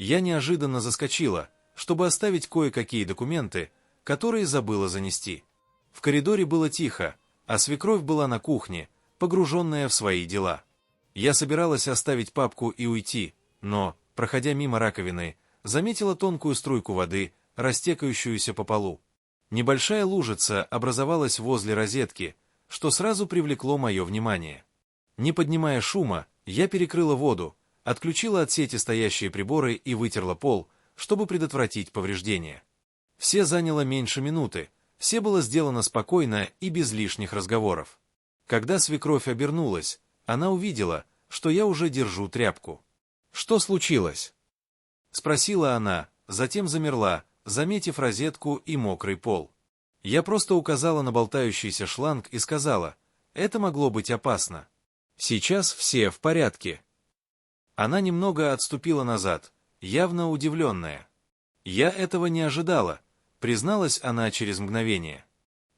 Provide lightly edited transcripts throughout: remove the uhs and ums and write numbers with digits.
Я неожиданно заскочила, чтобы оставить кое-какие документы, которые забыла занести. В коридоре было тихо, а свекровь была на кухне, погруженная в свои дела. Я собиралась оставить папку и уйти, но, проходя мимо раковины, заметила тонкую струйку воды, растекающуюся по полу. Небольшая лужица образовалась возле розетки, что сразу привлекло мое внимание. Не поднимая шума, я перекрыла воду, отключила от сети стоящие приборы и вытерла пол, чтобы предотвратить повреждения. Все заняло меньше минуты, все было сделано спокойно и без лишних разговоров. Когда свекровь обернулась, она увидела, что я уже держу тряпку. «Что случилось?» — спросила она, затем замерла, заметив розетку и мокрый пол. Я просто указала на болтающийся шланг и сказала, это могло быть опасно. Сейчас все в порядке. Она немного отступила назад, явно удивленная. Я этого не ожидала, призналась она через мгновение.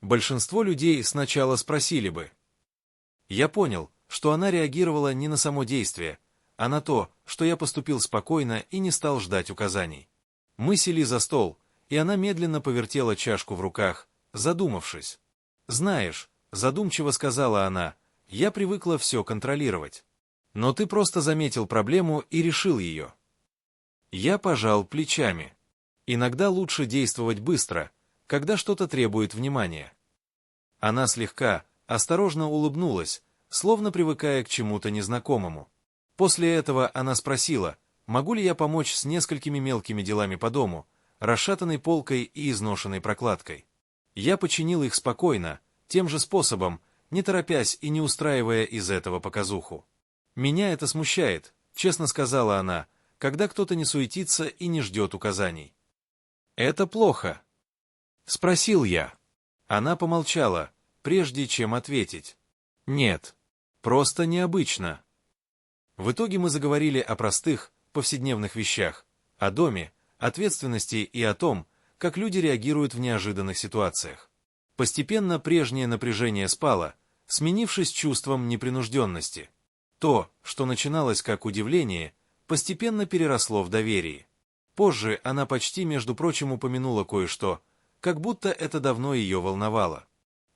Большинство людей сначала спросили бы. Я понял, что она реагировала не на само действие, а на то, что я поступил спокойно и не стал ждать указаний. Мы сели за стол, и она медленно повертела чашку в руках, задумавшись. «Знаешь», — задумчиво сказала она, — «я привыкла все контролировать. Но ты просто заметил проблему и решил ее». Я пожал плечами. Иногда лучше действовать быстро, когда что-то требует внимания. Она слегка, осторожно улыбнулась, словно привыкая к чему-то незнакомому. После этого она спросила, могу ли я помочь с несколькими мелкими делами по дому, расшатанной полкой и изношенной прокладкой. Я починил их спокойно, тем же способом, не торопясь и не устраивая из этого показуху. «Меня это смущает», — честно сказала она, когда кто-то не суетится и не ждет указаний. «Это плохо?» — спросил я. Она помолчала, прежде чем ответить. «Нет, просто необычно». В итоге мы заговорили о простых, повседневных вещах, о доме, ответственности и о том, как люди реагируют в неожиданных ситуациях. Постепенно прежнее напряжение спало, сменившись чувством непринужденности. То, что начиналось как удивление, постепенно переросло в доверие. Позже она почти, между прочим, упомянула кое-что, как будто это давно ее волновало.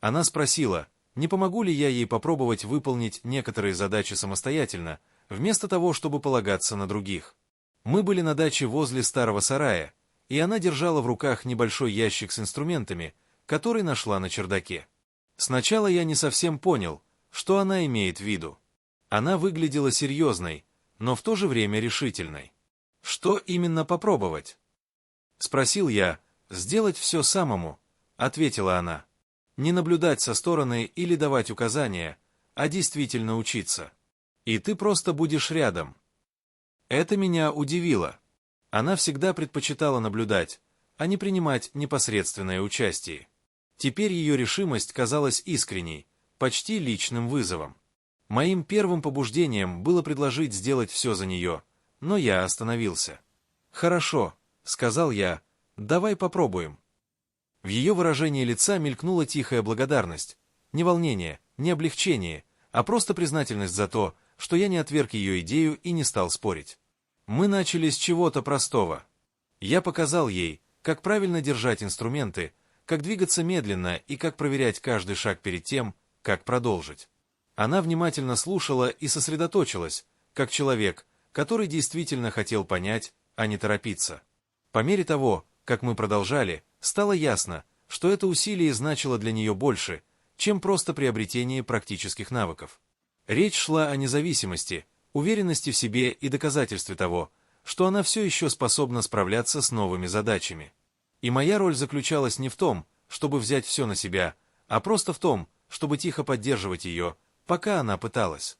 Она спросила, не помогу ли я ей попробовать выполнить некоторые задачи самостоятельно, вместо того, чтобы полагаться на других. Мы были на даче возле старого сарая, и она держала в руках небольшой ящик с инструментами, который нашла на чердаке. Сначала я не совсем понял, что она имеет в виду. Она выглядела серьезной, но в то же время решительной. «Что именно попробовать?» — спросил я. «Сделать все самому», — ответила она. «Не наблюдать со стороны или давать указания, а действительно учиться. И ты просто будешь рядом». Это меня удивило. Она всегда предпочитала наблюдать, а не принимать непосредственное участие. Теперь ее решимость казалась искренней, почти личным вызовом. Моим первым побуждением было предложить сделать все за нее, но я остановился. «Хорошо», — сказал я, — «давай попробуем». В ее выражении лица мелькнула тихая благодарность, не волнение, не облегчение, а просто признательность за то, что я не отверг ее идею и не стал спорить. Мы начали с чего-то простого. Я показал ей, как правильно держать инструменты, как двигаться медленно и как проверять каждый шаг перед тем, как продолжить. Она внимательно слушала и сосредоточилась, как человек, который действительно хотел понять, а не торопиться. По мере того, как мы продолжали, стало ясно, что это усилие значило для нее больше, чем просто приобретение практических навыков. Речь шла о независимости, уверенности в себе и доказательстве того, что она все еще способна справляться с новыми задачами. И моя роль заключалась не в том, чтобы взять все на себя, а просто в том, чтобы тихо поддерживать ее, пока она пыталась.